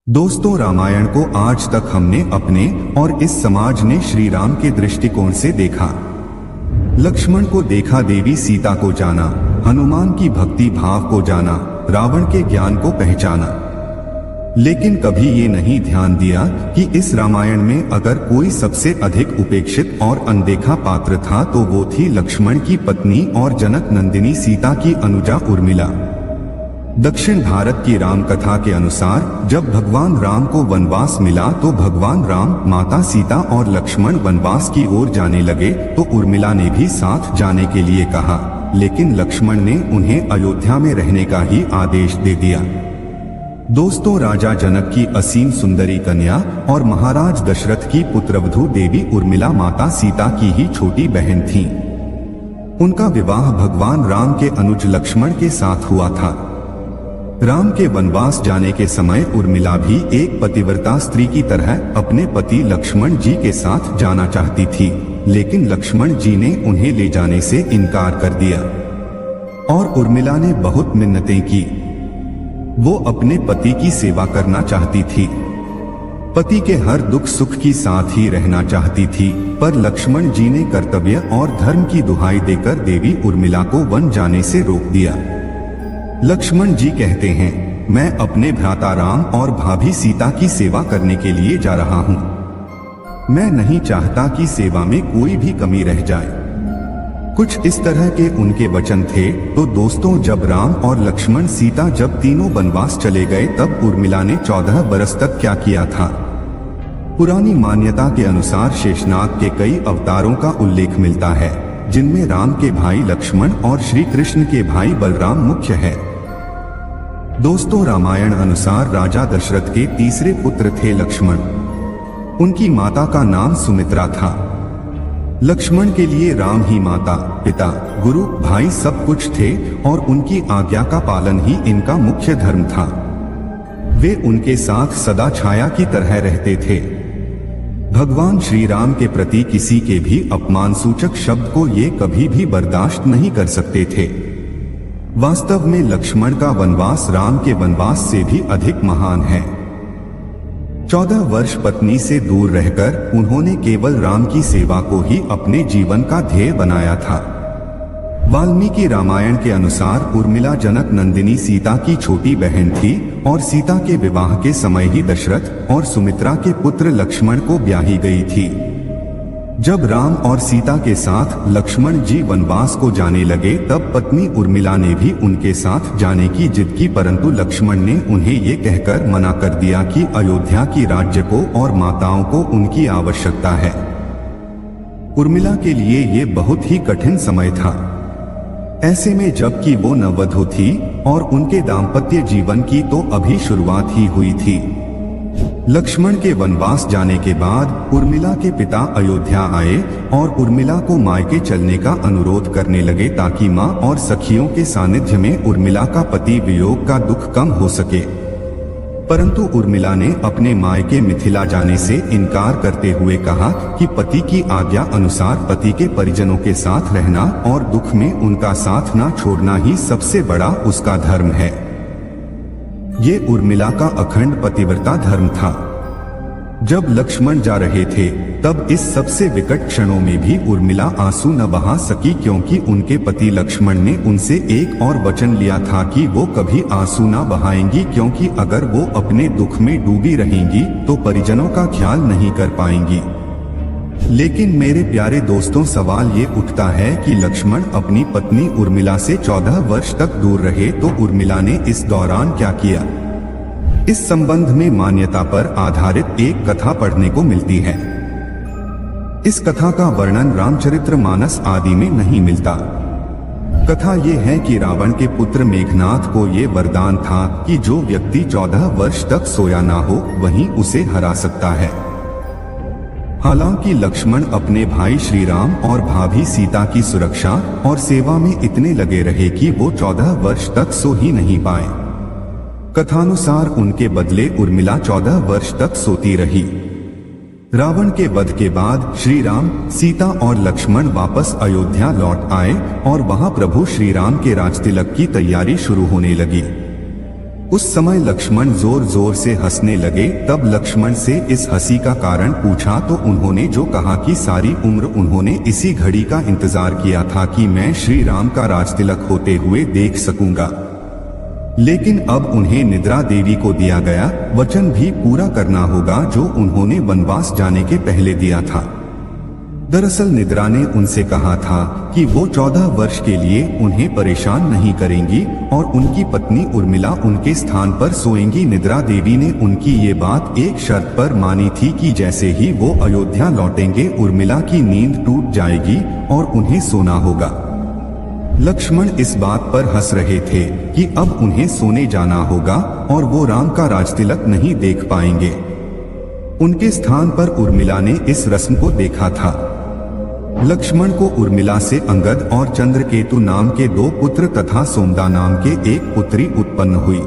दोस्तों, रामायण को आज तक हमने अपने और इस समाज ने श्री राम के दृष्टिकोण से देखा। लक्ष्मण को देखा, देवी सीता को जाना, हनुमान की भक्ति भाव को जाना, रावण के ज्ञान को पहचाना। लेकिन कभी ये नहीं ध्यान दिया कि इस रामायण में अगर कोई सबसे अधिक उपेक्षित और अनदेखा पात्र था तो वो थी लक्ष्मण की पत्नी और जनक नंदिनी सीता की अनुजा उर्मिला। दक्षिण भारत की राम कथा के अनुसार जब भगवान राम को वनवास मिला तो भगवान राम, माता सीता और लक्ष्मण वनवास की ओर जाने लगे तो उर्मिला ने भी साथ जाने के लिए कहा, लेकिन लक्ष्मण ने उन्हें अयोध्या में रहने का ही आदेश दे दिया। दोस्तों, राजा जनक की असीम सुंदरी कन्या और महाराज दशरथ की पुत्रवधू देवी उर्मिला माता सीता की ही छोटी बहन थी। उनका विवाह भगवान राम के अनुज लक्ष्मण के साथ हुआ था। राम के वनवास जाने के समय उर्मिला भी एक पतिव्रता स्त्री की तरह अपने पति लक्ष्मण जी के साथ जाना चाहती थी, लेकिन लक्ष्मण जी ने उन्हें ले जाने से इनकार कर दिया और उर्मिला ने बहुत मिन्नतें की। वो अपने पति की सेवा करना चाहती थी, पति के हर दुख सुख की साथ ही रहना चाहती थी, पर लक्ष्मण जी ने कर्तव्य और धर्म की दुहाई देकर देवी उर्मिला को वन जाने से रोक दिया। लक्ष्मण जी कहते हैं, मैं अपने भ्राता राम और भाभी सीता की सेवा करने के लिए जा रहा हूँ। मैं नहीं चाहता कि सेवा में कोई भी कमी रह जाए। कुछ इस तरह के उनके वचन थे। तो दोस्तों, जब राम और लक्ष्मण सीता जब तीनों वनवास चले गए तब उर्मिला ने 14 बरस तक क्या किया था। पुरानी मान्यता के अनुसार शेषनाग के कई अवतारों का उल्लेख मिलता है, जिनमें राम के भाई लक्ष्मण और श्री कृष्ण के भाई बलराम मुख्य है। दोस्तों, रामायण अनुसार राजा दशरथ के तीसरे पुत्र थे लक्ष्मण। उनकी माता का नाम सुमित्रा था। लक्ष्मण के लिए राम ही माता, पिता, गुरु, भाई सब कुछ थे और उनकी आज्ञा का पालन ही इनका मुख्य धर्म था। वे उनके साथ सदा छाया की तरह रहते थे। भगवान श्री राम के प्रति किसी के भी अपमान सूचक शब्द को ये कभी भी बर्दाश्त नहीं कर सकते थे। वास्तव में लक्ष्मण का वनवास राम के वनवास से भी अधिक महान है। 14 वर्ष पत्नी से दूर रहकर उन्होंने केवल राम की सेवा को ही अपने जीवन का ध्येय बनाया था। वाल्मीकि रामायण के अनुसार उर्मिला जनक नंदिनी सीता की छोटी बहन थी और सीता के विवाह के समय ही दशरथ और सुमित्रा के पुत्र लक्ष्मण को ब्याही गई थी। जब राम और सीता के साथ लक्ष्मण जी वनवास को जाने लगे तब पत्नी उर्मिला ने भी उनके साथ जाने की जिद की, परंतु लक्ष्मण ने उन्हें ये कहकर मना कर दिया कि अयोध्या की राज्य को और माताओं को उनकी आवश्यकता है। उर्मिला के लिए ये बहुत ही कठिन समय था। ऐसे में जबकि वो नववधू थी और उनके दाम्पत्य जीवन की तो अभी शुरुआत ही हुई थी। लक्ष्मण के वनवास जाने के बाद उर्मिला के पिता अयोध्या आए और उर्मिला को मायके चलने का अनुरोध करने लगे ताकि मां और सखियों के सानिध्य में उर्मिला का पति वियोग का दुख कम हो सके। परंतु उर्मिला ने अपने मायके मिथिला जाने से इनकार करते हुए कहा कि पति की आज्ञा अनुसार पति के परिजनों के साथ रहना और दुख में उनका साथ ना छोड़ना ही सबसे बड़ा उसका धर्म है। ये उर्मिला का अखंड पतिव्रता धर्म था। जब लक्ष्मण जा रहे थे तब इस सबसे विकट क्षणों में भी उर्मिला आंसू न बहा सकी, क्योंकि उनके पति लक्ष्मण ने उनसे एक और वचन लिया था कि वो कभी आंसू न बहाएंगी, क्योंकि अगर वो अपने दुख में डूबी रहेंगी तो परिजनों का ख्याल नहीं कर पाएंगी। लेकिन मेरे प्यारे दोस्तों, सवाल ये उठता है कि लक्ष्मण अपनी पत्नी उर्मिला से 14 वर्ष तक दूर रहे तो उर्मिला ने इस दौरान क्या किया। इस संबंध में मान्यता पर आधारित एक कथा पढ़ने को मिलती है। इस कथा का वर्णन रामचरितमानस आदि में नहीं मिलता। कथा ये है कि रावण के पुत्र मेघनाथ को ये वरदान था कि जो व्यक्ति 14 वर्ष तक सोया ना हो वहीं उसे हरा सकता है। हालांकि लक्ष्मण अपने भाई श्री राम और भाभी सीता की सुरक्षा और सेवा में इतने लगे रहे कि वो 14 वर्ष तक सो ही नहीं पाए। कथानुसार उनके बदले उर्मिला 14 वर्ष तक सोती रही। रावण के वध के बाद श्री राम, सीता और लक्ष्मण वापस अयोध्या लौट आए और वहां प्रभु श्री राम के राजतिलक की तैयारी शुरू होने लगी। उस समय लक्ष्मण जोर जोर से हंसने लगे। तब लक्ष्मण से इस हंसी का कारण पूछा तो उन्होंने जो कहा कि सारी उम्र उन्होंने इसी घड़ी का इंतजार किया था कि मैं श्री राम का राजतिलक होते हुए देख सकूंगा, लेकिन अब उन्हें निद्रा देवी को दिया गया वचन भी पूरा करना होगा जो उन्होंने वनवास जाने के पहले दिया था। दरअसल निद्रा ने उनसे कहा था कि वो 14 वर्ष के लिए उन्हें परेशान नहीं करेंगी और उनकी पत्नी उर्मिला उनके स्थान पर सोएंगी। निद्रा देवी ने उनकी ये बात एक शर्त पर मानी थी कि जैसे ही वो अयोध्या लौटेंगे उर्मिला की नींद टूट जाएगी और उन्हें सोना होगा। लक्ष्मण इस बात पर हंस रहे थे कि अब उन्हें सोने जाना होगा और वो राम का राजतिलक नहीं देख पाएंगे। उनके स्थान पर उर्मिला ने इस रस्म को देखा था। लक्ष्मण को उर्मिला से अंगद और चंद्रकेतु नाम के 2 पुत्र तथा सोमदा नाम के एक पुत्री उत्पन्न हुई।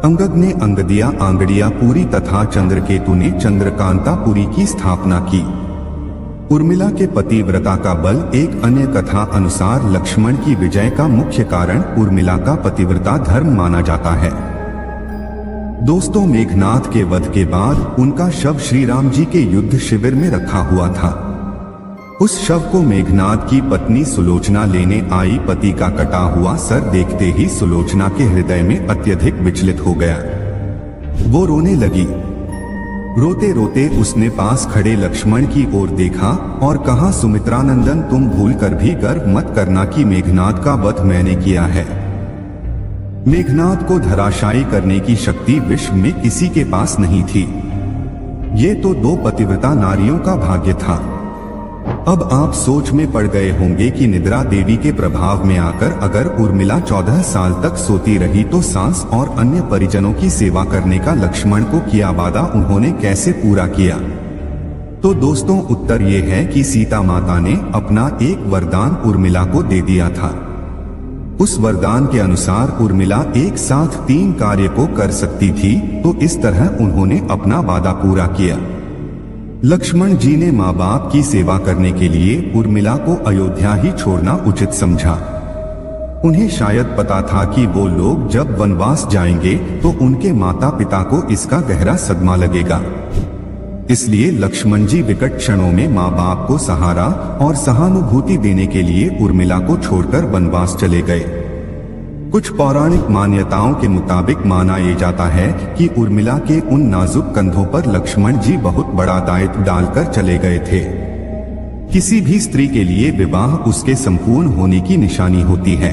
अंगद ने अंगदिया आंगड़ियापुरी तथा चंद्रकेतु ने चंद्रकांतापुरी की स्थापना की। उर्मिला के पतिव्रता का बल एक अन्य कथा अनुसार लक्ष्मण की विजय का मुख्य कारण उर्मिला का पतिव्रता धर्म माना जाता है। दोस्तों, मेघनाद के वध के बाद उनका शव श्री राम जी के युद्ध शिविर में रखा हुआ था। उस शव को मेघनाद की पत्नी सुलोचना लेने आई। पति का कटा हुआ सर देखते ही सुलोचना के हृदय में अत्यधिक विचलित हो गया। वो रोने लगी। रोते रोते उसने पास खड़े लक्ष्मण की ओर देखा और कहा, सुमित्रानंदन, तुम भूलकर भी गर्व मत करना कि मेघनाद का वध मैंने किया है। मेघनाद को धराशायी करने की शक्ति विश्व में किसी के पास नहीं थी। ये तो 2 पतिव्रता नारियों का भाग्य था। अब आप सोच में पड़ गए होंगे कि निद्रा देवी के प्रभाव में आकर अगर उर्मिला 14 साल तक सोती रही तो सास और अन्य परिजनों की सेवा करने का लक्ष्मण को किया वादा उन्होंने कैसे पूरा किया। तो दोस्तों, उत्तर ये है कि सीता माता ने अपना एक वरदान उर्मिला को दे दिया था। उस वरदान के अनुसार उर्मिला एक साथ 3 कार्य को कर सकती थी, तो इस तरह उन्होंने अपना वादा पूरा किया। लक्ष्मण जी ने माँ बाप की सेवा करने के लिए उर्मिला को अयोध्या ही छोड़ना उचित समझा। उन्हें शायद पता था कि वो लोग जब वनवास जाएंगे तो उनके माता पिता को इसका गहरा सदमा लगेगा। इसलिए लक्ष्मण जी विकट क्षणों में माँ बाप को सहारा और सहानुभूति देने के लिए उर्मिला को छोड़कर वनवास चले गए। कुछ पौराणिक मान्यताओं के मुताबिक माना ये जाता है कि उर्मिला के उन नाजुक कंधों पर लक्ष्मण जी बहुत बड़ा दायित्व डालकर चले गए थे। किसी भी स्त्री के लिए विवाह उसके संपूर्ण होने की निशानी होती है।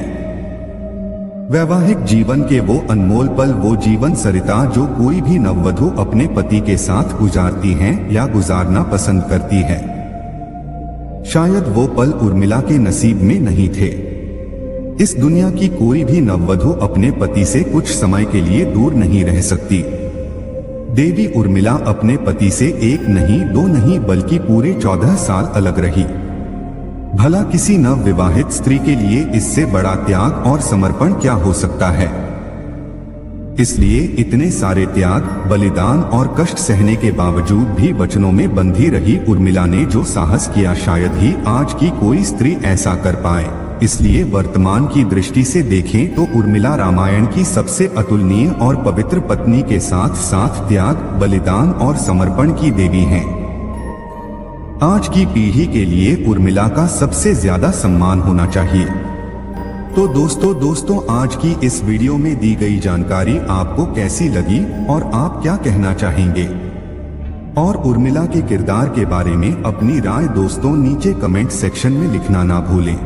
वैवाहिक जीवन के वो अनमोल पल, वो जीवन सरिता जो कोई भी नववधु अपने पति के साथ गुजारती हैं या गुजारना पसंद करती है, शायद वो पल उर्मिला के नसीब में नहीं थे। इस दुनिया की कोई भी नववधु अपने पति से कुछ समय के लिए दूर नहीं रह सकती। देवी उर्मिला अपने पति से 1 नहीं 2 नहीं बल्कि पूरे 14 साल अलग रही। भला किसी नवविवाहित स्त्री के लिए इससे बड़ा त्याग और समर्पण क्या हो सकता है। इसलिए इतने सारे त्याग, बलिदान और कष्ट सहने के बावजूद भी वचनों में बंधी रही उर्मिला ने जो साहस किया शायद ही आज की कोई स्त्री ऐसा कर पाए। इसलिए वर्तमान की दृष्टि से देखें तो उर्मिला रामायण की सबसे अतुलनीय और पवित्र पत्नी के साथ साथ त्याग, बलिदान और समर्पण की देवी हैं। आज की पीढ़ी के लिए उर्मिला का सबसे ज्यादा सम्मान होना चाहिए। तो दोस्तों आज की इस वीडियो में दी गई जानकारी आपको कैसी लगी और आप क्या कहना चाहेंगे, और उर्मिला के किरदार के बारे में अपनी राय दोस्तों नीचे कमेंट सेक्शन में लिखना ना भूलें।